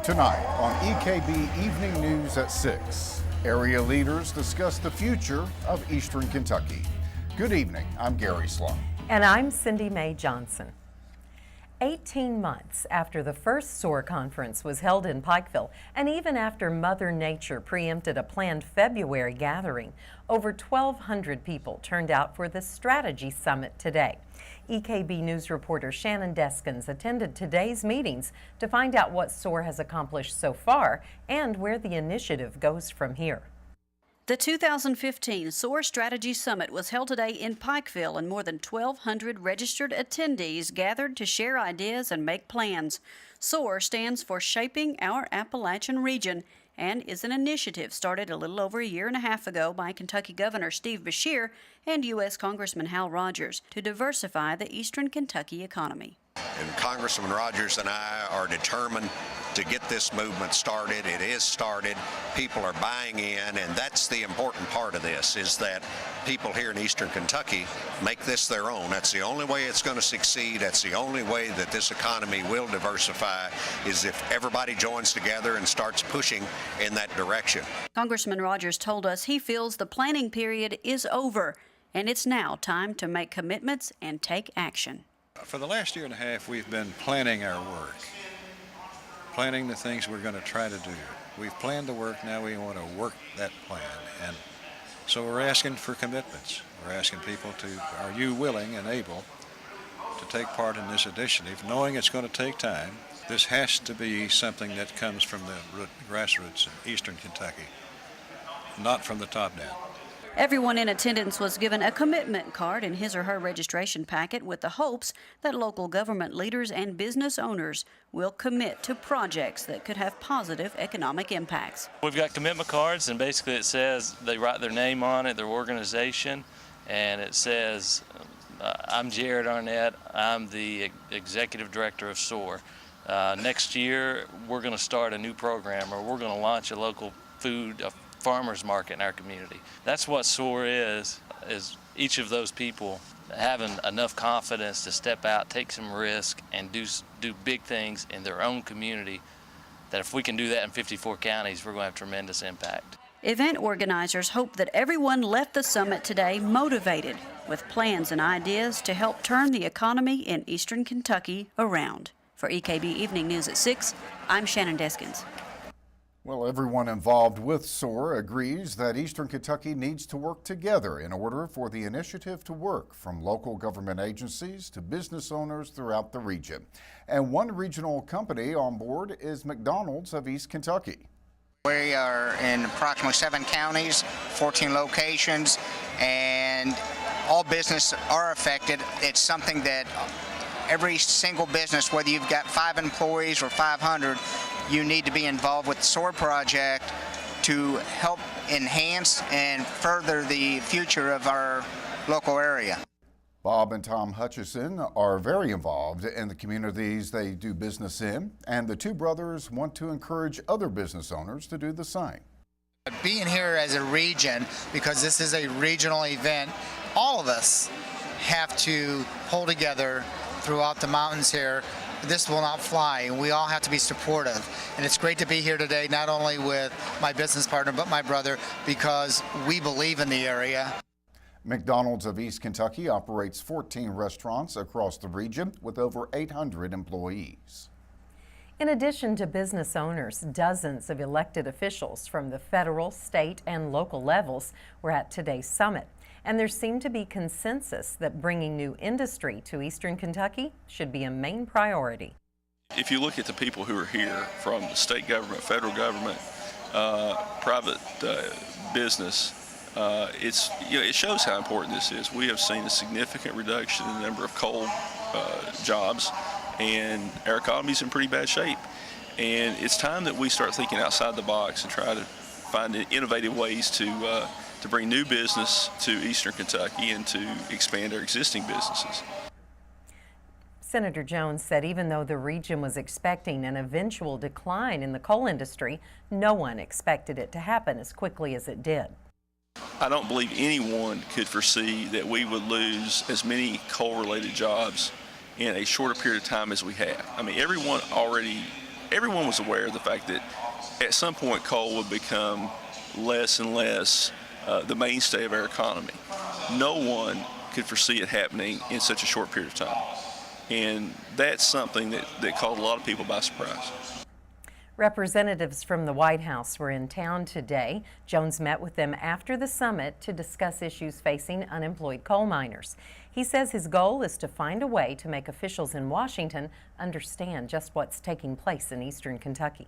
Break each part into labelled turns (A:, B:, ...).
A: Tonight on EKB Evening News at 6, area leaders discuss the future of Eastern Kentucky. Good evening, I'm Gary Sloan.
B: And I'm Cindy Mae Johnson. 18 months after the first SOAR conference was held in Pikeville, and even after Mother Nature preempted a planned February gathering, over 1,200 people turned out for the Strategy Summit today. EKB News reporter Shannon Deskins attended today's meetings to find out what SOAR has accomplished so far and where the initiative goes from here.
C: The 2015 SOAR Strategy Summit was held today in Pikeville, and more than 1,200 registered attendees gathered to share ideas and make plans. SOAR stands for Shaping Our Appalachian Region and is an initiative started a little over a year and a half ago by Kentucky Governor Steve Beshear and U.S. Congressman Hal Rogers to diversify the Eastern Kentucky economy.
D: And Congressman Rogers and I are determined to get this movement started. It is started. People are buying in, and that's the important part of this, is that people here in Eastern Kentucky make this their own. That's the only way it's going to succeed. That's the only way that this economy will diversify, is if everybody joins together and starts pushing in that direction.
C: Congressman Rogers told us he feels the planning period is over, and it's now time to make commitments and take action.
E: For the last year and a half, we've been planning our work, planning the things we're going to try to do. We've planned the work, now we want to work that plan. And so we're asking for commitments. We're asking people to, are you willing and able to take part in this initiative, knowing it's going to take time? This has to be something that comes from the grassroots in Eastern Kentucky, not from the top down.
C: Everyone in attendance was given a commitment card in his or her registration packet with the hopes that local government leaders and business owners will commit to projects that could have positive economic impacts.
F: We've got commitment cards, and basically it says they write their name on it, their organization, and it says, I'm Jared Arnett, I'm the executive director of SOAR. Next year we're going to start a new program, or we're going to launch a local farmers market in our community. That's what SOAR is each of those people having enough confidence to step out, take some risk, and do big things in their own community, that if we can do that in 54 counties, we're going to have tremendous impact.
C: Event organizers hope that everyone left the summit today motivated with plans and ideas to help turn the economy in Eastern Kentucky around. For EKB Evening News at 6, I'm Shannon Deskins.
A: Well, everyone involved with SOAR agrees that Eastern Kentucky needs to work together in order for the initiative to work, from local government agencies to business owners throughout the region. And one regional company on board is McDonald's of East Kentucky.
G: We are in approximately 7 counties, 14 locations, and all business are affected. It's something that every single business, whether you've got 5 employees or 500, you need to be involved with the SOAR project to help enhance and further the future of our local area.
A: Bob and Tom Hutchison are very involved in the communities they do business in, and the two brothers want to encourage other business owners to do the same.
H: Being here as a region, because this is a regional event, all of us have to pull together throughout the mountains here. This will not fly, and we all have to be supportive. And it's great to be here today, not only with my business partner, but my brother, because we believe in the area.
A: McDonald's of East Kentucky operates 14 restaurants across the region with over 800 employees.
B: In addition to business owners, dozens of elected officials from the federal, state, and local levels were at today's summit. And there seemed to be consensus that bringing new industry to Eastern Kentucky should be a main priority.
I: If you look at the people who are here from the state government, federal government, private business, it shows how important this is. We have seen a significant reduction in the number of coal jobs, and our economy's in pretty bad shape. And it's time that we start thinking outside the box and try to find innovative ways to bring new business to Eastern Kentucky and to expand our existing businesses.
B: Senator Jones said even though the region was expecting an eventual decline in the coal industry, no one expected it to happen as quickly as it did.
I: I don't believe anyone could foresee that we would lose as many coal-related jobs in a shorter period of time as we have. I mean, everyone already everyone was aware of the fact that at some point coal would become less and less the mainstay of our economy. No one could foresee it happening in such a short period of time. And that's something that caught a lot of people by surprise.
B: Representatives from the White House were in town today. Jones met with them after the summit to discuss issues facing unemployed coal miners. He says his goal is to find a way to make officials in Washington understand just what's taking place in eastern Kentucky.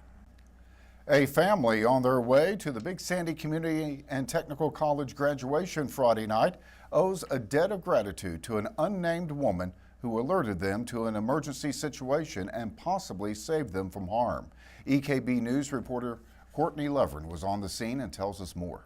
A: A family on their way to the Big Sandy Community and Technical College graduation Friday night owes a debt of gratitude to an unnamed woman who alerted them to an emergency situation and possibly saved them from harm. EKB News reporter Courtney Levern was on the scene and tells us more.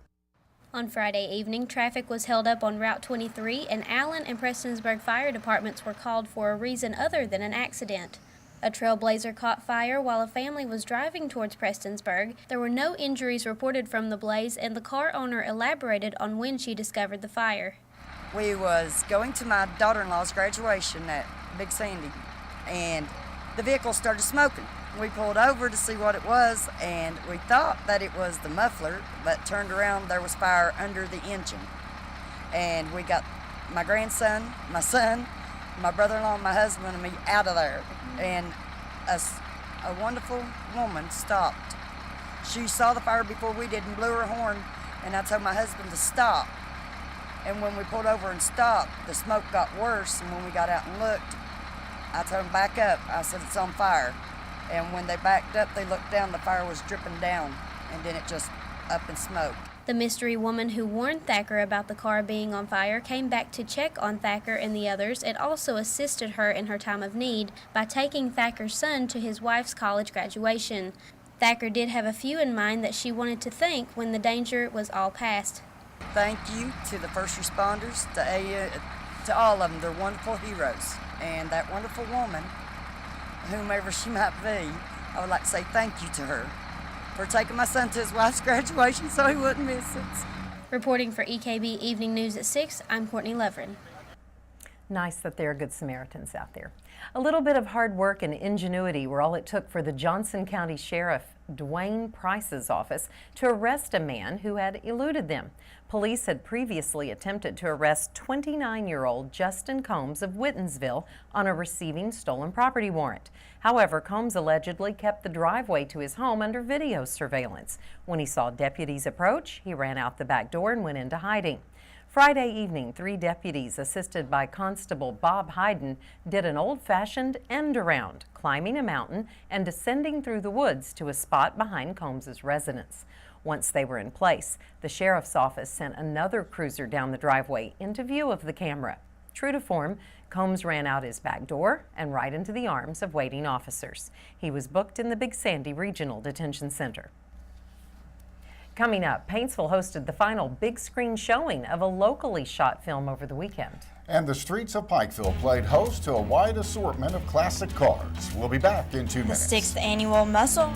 J: On Friday evening, traffic was held up on Route 23 and Allen and Prestonsburg fire departments were called for a reason other than an accident. A Trailblazer caught fire while a family was driving towards Prestonsburg. There were no injuries reported from the blaze, and the car owner elaborated on when she discovered the fire.
K: We was going to my daughter-in-law's graduation at Big Sandy, and the vehicle started smoking. We pulled over to see what it was, and we thought that it was the muffler, but turned around, there was fire under the engine. And we got my grandson, my son, my brother-in-law, my husband, and me out of there. And a wonderful woman stopped. She saw the fire before we did and blew her horn, and I told my husband to stop. And when we pulled over and stopped, the smoke got worse, and when we got out and looked, I told them back up. I said, it's on fire. And when they backed up, they looked down, the fire was dripping down, and then it just up in smoke.
J: The mystery woman who warned Thacker about the car being on fire came back to check on Thacker and the others and also assisted her in her time of need by taking Thacker's son to his wife's college graduation. Thacker did have a few in mind that she wanted to thank when the danger was all past.
K: Thank you to the first responders, to all of them. They're wonderful heroes. And that wonderful woman, whomever she might be, I would like to say thank you to her for taking my son to his wife's graduation so he wouldn't miss it.
J: Reporting for EKB Evening News at 6, I'm Courtney Levern.
B: Nice that there are good Samaritans out there. A little bit of hard work and ingenuity were all it took for the Johnson County Sheriff Dwayne Price's office to arrest a man who had eluded them. Police had previously attempted to arrest 29-year-old Justin Combs of Wittensville on a receiving stolen property warrant. However, Combs allegedly kept the driveway to his home under video surveillance. When he saw deputies approach, he ran out the back door and went into hiding. Friday evening, 3 deputies, assisted by Constable Bob Hayden, did an old-fashioned end-around, climbing a mountain and descending through the woods to a spot behind Combs's residence. Once they were in place, the sheriff's office sent another cruiser down the driveway into view of the camera. True to form, Combs ran out his back door and right into the arms of waiting officers. He was booked in the Big Sandy Regional Detention Center. Coming up, Paintsville hosted the final big screen showing of a locally shot film over the weekend.
A: And the streets of Pikeville played host to a wide assortment of classic cars. We'll be back in 2 minutes.
L: The 6th annual Muscle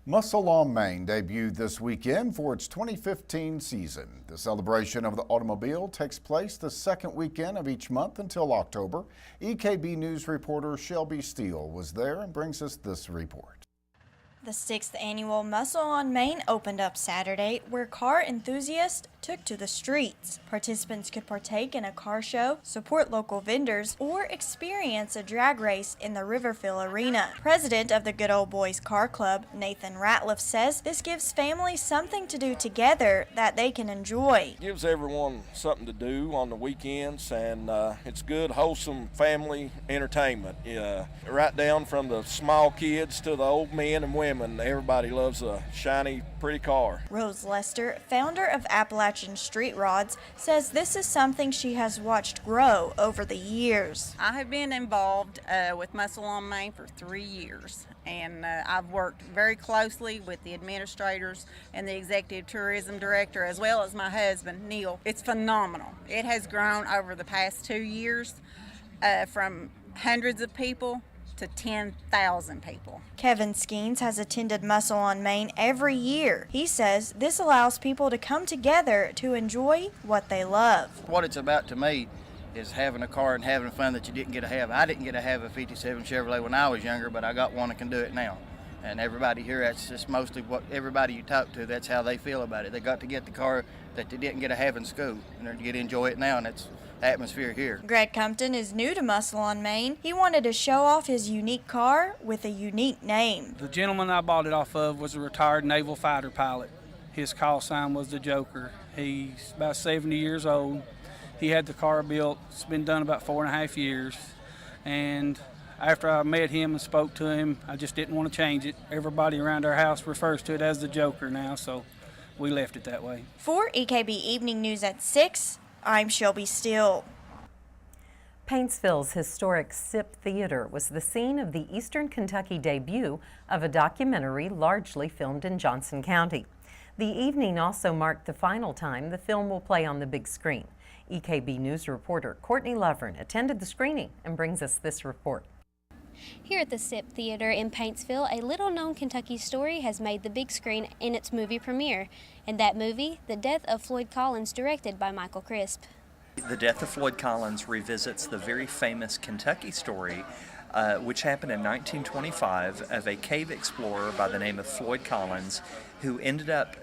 A: Muscle on Main debuted this weekend for its 2015 season. The celebration of the automobile takes place the second weekend of each month until October. EKB News reporter Shelby Steele was there and brings us this report.
L: The 6th annual Muscle on Main opened up Saturday, where car enthusiasts took to the streets. Participants could partake in a car show, support local vendors, or experience a drag race in the Riverville Arena. President of the Good Old Boys Car Club, Nathan Ratliff, says this gives families something to do together that they can enjoy.
M: It gives everyone something to do on the weekends, and it's good, wholesome family entertainment. Right down from the small kids to the old men and women. Everybody loves a shiny, pretty car.
L: Rose Lester, founder of Appalachian Street Rods, says this is something she has watched grow over the years.
N: I have been involved with Muscle on Main for 3 years, and I've worked very closely with the administrators and the executive tourism director, as well as my husband, Neil. It's phenomenal. It has grown over the past 2 years from hundreds of people to 10,000 people.
L: Kevin Skeens has attended Muscle on Main every year. He says this allows people to come together to enjoy what they love.
O: What it's about to me is having a car and having fun that you didn't get to have. I didn't get to have a 57 Chevrolet when I was younger, but I got one that can do it now. And everybody here, that's just mostly what everybody you talk to, that's how they feel about it. They got to get the car that they didn't get to have in school, and they get to enjoy it now, and it's the atmosphere here.
L: Greg Compton is new to Muscle on Main. He wanted to show off his unique car with a unique name.
P: The gentleman I bought it off of was a retired naval fighter pilot. His call sign was the Joker. He's about 70 years old. He had the car built. It's been done about 4.5 years. And after I met him and spoke to him, I just didn't want to change it. Everybody around our house refers to it as the Joker now, so we left it that way.
L: For EKB Evening News at 6, I'm Shelby Steele.
B: Paintsville's historic SIP Theater was the scene of the Eastern Kentucky debut of a documentary largely filmed in Johnson County. The evening also marked the final time the film will play on the big screen. EKB News reporter Courtney Lovren attended the screening and brings us this report.
J: Here at the SIP Theater in Paintsville, a little-known Kentucky story has made the big screen in its movie premiere. And that movie, The Death of Floyd Collins, directed by Michael Crisp.
Q: The Death of Floyd Collins revisits the very famous Kentucky story which happened in 1925 of a cave explorer by the name of Floyd Collins who ended up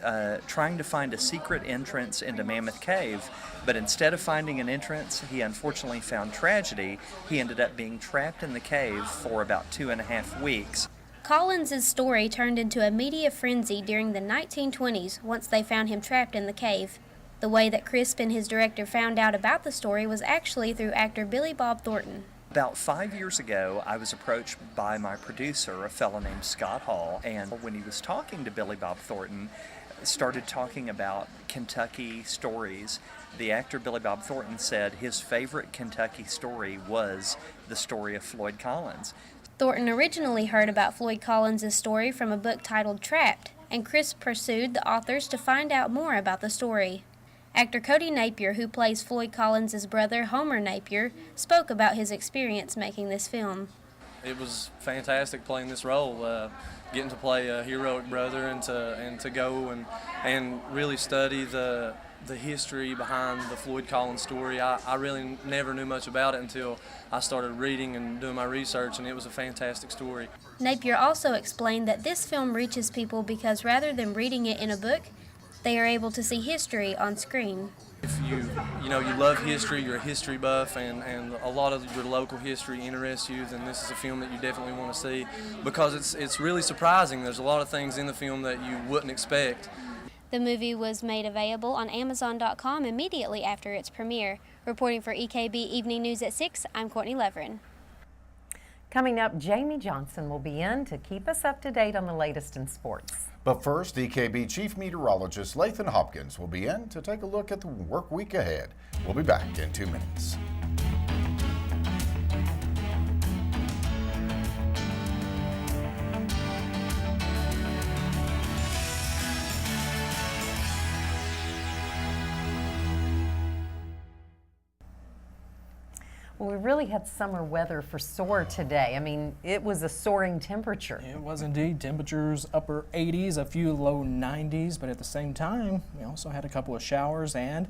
Q: trying to find a secret entrance into Mammoth Cave, but instead of finding an entrance, he unfortunately found tragedy. He ended up being trapped in the cave for about 2.5 weeks.
J: Collins' story turned into a media frenzy during the 1920s once they found him trapped in the cave. The way that Crisp and his director found out about the story was actually through actor Billy Bob Thornton.
Q: About 5 years ago, I was approached by my producer, a fellow named Scott Hall, and when he was talking to Billy Bob Thornton, started talking about Kentucky stories. The actor Billy Bob Thornton said his favorite Kentucky story was the story of Floyd Collins.
J: Thornton originally heard about Floyd Collins' story from a book titled Trapped, and Crisp pursued the authors to find out more about the story. Actor Cody Napier, who plays Floyd Collins' brother Homer Napier, spoke about his experience making this film.
R: It was fantastic playing this role, getting to play a heroic brother and to go and really study the history behind the Floyd Collins story. I really never knew much about it until I started reading and doing my research, and it was a fantastic story.
J: Napier also explained that this film reaches people because rather than reading it in a book, they are able to see history on screen.
R: If you love history, you're a history buff, and a lot of your local history interests you, then this is a film that you definitely want to see because it's really surprising. There's a lot of things in the film that you wouldn't expect.
J: The movie was made available on Amazon.com immediately after its premiere. Reporting for EKB Evening News at 6, I'm Courtney Leveren.
B: Coming up, Jamie Johnson will be in to keep us up to date on the latest in sports.
A: But first, EKB Chief Meteorologist Lathan Hopkins will be in to take a look at the work week ahead. We'll be back in 2 minutes.
B: Well, we really had summer weather for SOAR today. I mean, it was a soaring temperature.
S: It was indeed. Temperatures upper 80s, a few low 90s, but at the same time, we also had a couple of showers and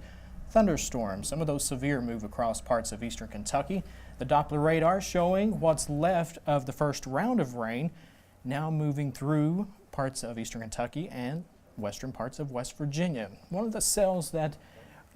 S: thunderstorms. Some of those severe move across parts of eastern Kentucky. The Doppler radar showing what's left of the first round of rain now moving through parts of eastern Kentucky and western parts of West Virginia. One of the cells that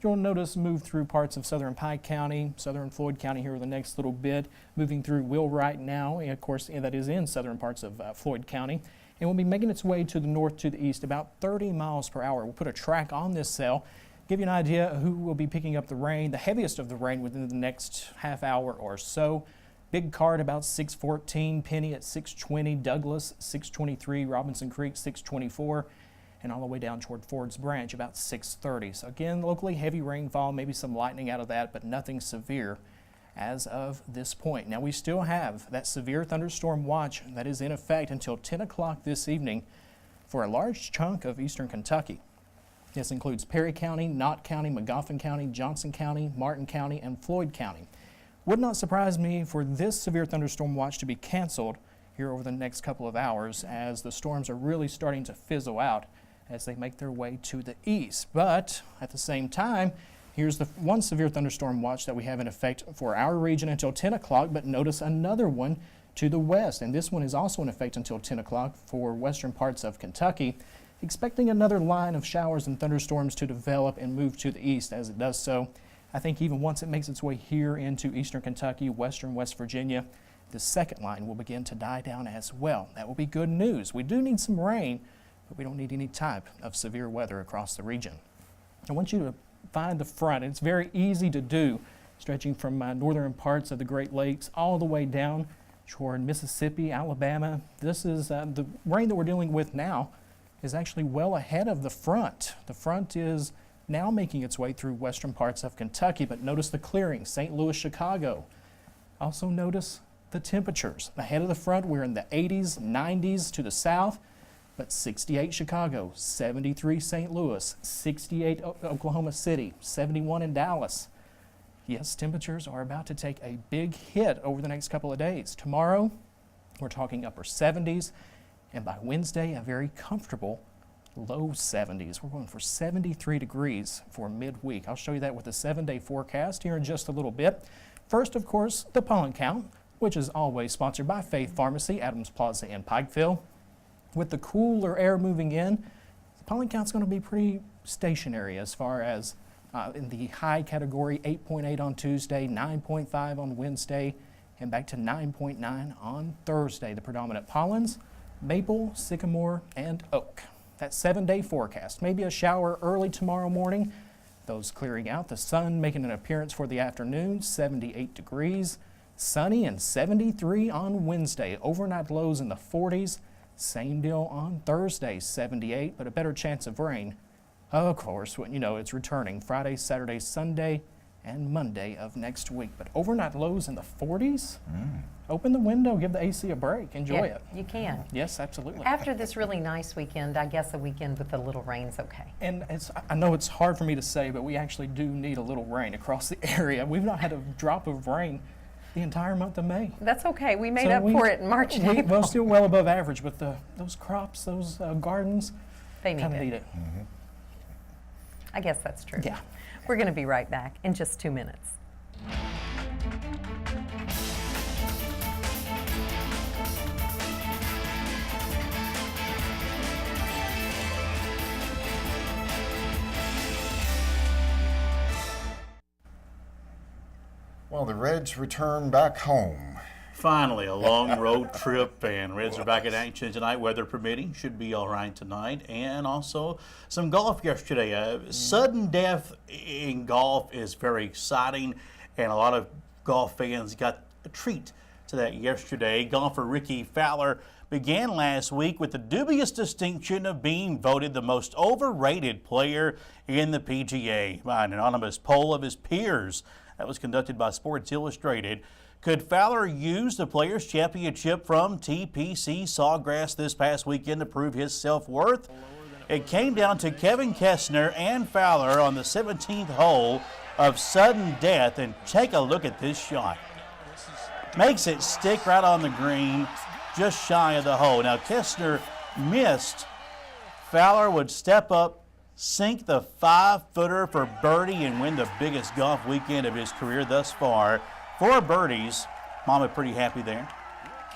S: you'll notice move through parts of southern Pike County, southern Floyd County here in the next little bit, moving through Wheelwright now, and of course that is in southern parts of Floyd County, and will be making its way to the north to the east about 30 miles per hour. We'll put a track on this cell, give you an idea of who will be picking up the rain, the heaviest of the rain within the next half hour or so. Big Card about 614, Penny at 620, Douglas 623, Robinson Creek 624, and all the way down toward Ford's Branch about 630. So again, locally heavy rainfall, maybe some lightning out of that, but nothing severe as of this point. Now we still have that severe thunderstorm watch that is in effect until 10 o'clock this evening for a large chunk of eastern Kentucky. This includes Perry County, Knott County, Magoffin County, Johnson County, Martin County, and Floyd County. Would not surprise me for this severe thunderstorm watch to be canceled here over the next couple of hours, as the storms are really starting to fizzle out as they make their way to the east. But at the same time, here's the one severe thunderstorm watch that we have in effect for our region until 10 o'clock, but notice another one to the west, and this one is also in effect until 10 o'clock for western parts of Kentucky. Expecting another line of showers and thunderstorms to develop and move to the east. As it does so, I think even once it makes its way here into eastern Kentucky, western West Virginia, the second line will begin to die down as well. That will be good news. We do need some rain, but we don't need any type of severe weather across the region. I want you to find the front. It's very easy to do, stretching from northern parts of the Great Lakes all the way down toward Mississippi, Alabama. This is the rain that we're dealing with now is actually well ahead of the front. The front is now making its way through western parts of Kentucky, but notice the clearing, St. Louis, Chicago. Also notice the temperatures. Ahead of the front, we're in the 80s, 90s to the south, but 68 Chicago, 73 St. Louis, 68 Oklahoma City, 71 in Dallas. Yes, temperatures are about to take a big hit over the next couple of days. Tomorrow, we're talking upper 70s, and by Wednesday, a very comfortable low 70s. We're going for 73 degrees for midweek. I'll show you that with the 7-day forecast here in just a little bit. First, of course, the pollen count, which is always sponsored by Faith Pharmacy, Adams Plaza in Pikeville. With the cooler air moving in, the pollen count's going to be pretty stationary as far as in the high category, 8.8 on Tuesday, 9.5 on Wednesday, and back to 9.9 on Thursday. The predominant pollens, maple, sycamore, and oak. That 7-day forecast. Maybe a shower early tomorrow morning. Those clearing out. The sun making an appearance for the afternoon, 78 degrees. Sunny and 73 on Wednesday. Overnight lows in the 40s. Same deal on Thursday, 78, but a better chance of rain. Of course, when you know it's returning Friday, Saturday, Sunday, and Monday of next week. But overnight lows in the 40s. Open the window, give the AC a break, enjoy it.
B: You can.
S: Yes, absolutely.
B: After this really nice weekend, I guess a weekend with a little rain's okay.
S: And I know it's hard for me to say, but we actually do need a little rain across the area. We've not had a drop of rain the entire month of May.
B: That's okay. We made up for it in March and April.
S: Well, still well above average, but those crops, those gardens,
B: they
S: kind of need it.
B: I guess that's true.
S: Yeah.
B: We're going to be right back in just 2 minutes.
A: Well, the Reds return back home.
T: Finally, a long road trip, and Reds are back in action tonight, weather permitting. Should be all right tonight. And also some golf yesterday. Sudden death in golf is very exciting, and a lot of golf fans got a treat to that yesterday. Golfer Ricky Fowler began last week with the dubious distinction of being voted the most overrated player in the PGA by an anonymous poll of his peers. That was conducted by Sports Illustrated. Could Fowler use the Players' Championship from TPC Sawgrass this past weekend to prove his self-worth? It came down to Kevin Kessner and Fowler on the 17th hole of sudden death, and take a look at this shot. Makes it stick right on the green, just shy of the hole. Now Kessner missed. Fowler would step up, sink the 5-footer for birdie, and win the biggest golf weekend of his career thus far. 4 birdies. Mama pretty happy there.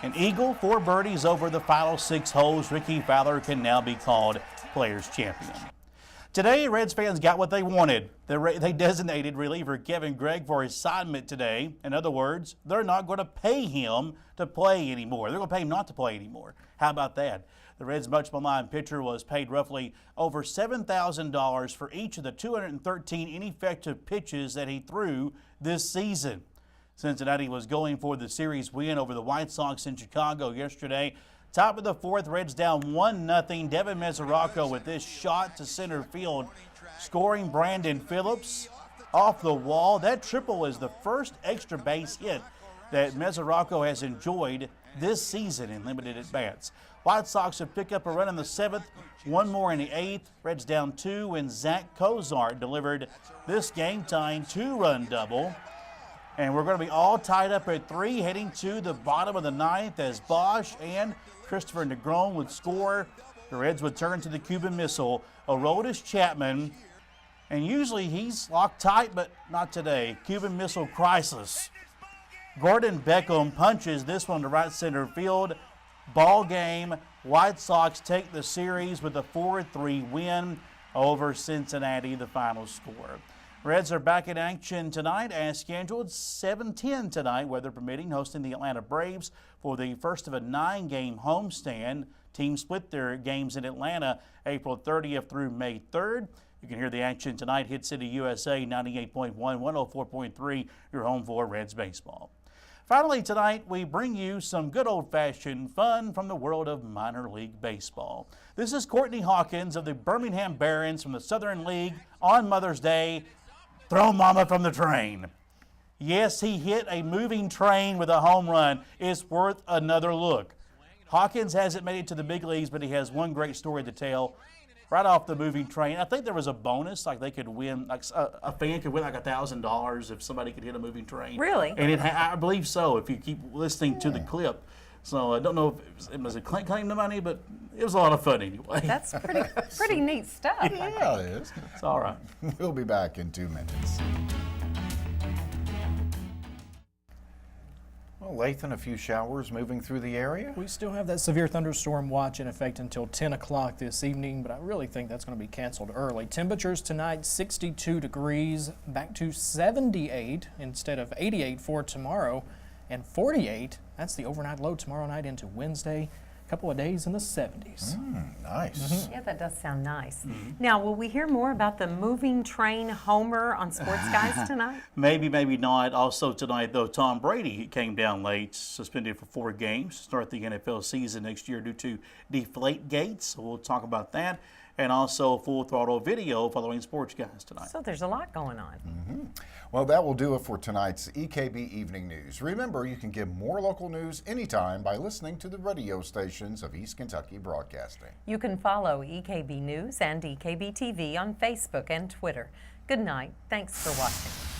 T: An eagle, 4 birdies over the final 6 holes. Ricky Fowler can now be called Players Champion. Today, Reds fans got what they wanted. They designated reliever Kevin Gregg for assignment today. In other words, they're not going to pay him to play anymore. They're going to pay him not to play anymore. How about that? The Reds' much-maligned pitcher was paid roughly over $7,000 for each of the 213 ineffective pitches that he threw this season. Cincinnati was going for the series win over the White Sox in Chicago yesterday. Top of the 4th, Reds down 1-0. Devin Mesoraco with this shot to center field, scoring Brandon Phillips off the wall. That triple is the first extra base hit that Mesoraco has enjoyed this season in limited at-bats. White Sox have picked up a run in the 7th, one more in the 8th. Reds down 2 when Zach Cozart delivered this game-tying 2-run double. And we're going to be all tied up at 3 heading to the bottom of the 9th as Bosch and Christopher Negron would score. The Reds would turn to the Cuban Missile, Aroldis Chapman. And usually he's locked tight, but not today. Cuban Missile crisis. Gordon Beckham punches this one to right center field. Ball game. White Sox take the series with a 4-3 win over Cincinnati, the final score. Reds are back in action tonight as scheduled. 7:10 tonight, weather permitting, hosting the Atlanta Braves for the first of a 9-game homestand. Teams split their games in Atlanta April 30th through May 3rd. You can hear the action tonight. Hit City USA 98.1, 104.3, your home for Reds baseball. Finally tonight, we bring you some good old-fashioned fun from the world of minor league baseball. This is Courtney Hawkins of the Birmingham Barons from the Southern League on Mother's Day. Throw mama from the train. Yes, he hit a moving train with a home run. It's worth another look. Hawkins hasn't made it to the big leagues, but he has one great story to tell. Right off the moving train, I think there was a bonus, like they could win, like a fan could win like $1,000 if somebody could hit a moving train.
B: Really?
T: And I believe so, if you keep listening to the clip. So I don't know if it was a claim to money, but it was a lot of fun anyway.
B: That's pretty neat stuff.
A: Yeah, it is.
T: It's all right.
A: We'll be back in 2 minutes. Well, Lathan, a few showers moving through the area.
S: We still have that severe thunderstorm watch in effect until 10 o'clock this evening, but I really think that's going to be canceled early. Temperatures tonight, 62 degrees, back to 78 instead of 88 for tomorrow, and 48. That's the overnight low tomorrow night into Wednesday. A couple of days in the 70s.
A: Nice.
B: Yeah, that does sound nice. Now, will we hear more about the moving train homer on Sports Guys tonight?
T: Maybe, maybe not. Also tonight, though, Tom Brady came down late, suspended for 4 games to start the NFL season next year due to deflate gates. So we'll talk about that. And also full throttle video following Sports Guys tonight.
B: So there's a lot going on.
A: Well, that will do it for tonight's EKB Evening News. Remember, you can get more local news anytime by listening to the radio stations of East Kentucky Broadcasting.
B: You can follow EKB News and EKB TV on Facebook and Twitter. Good night. Thanks for watching.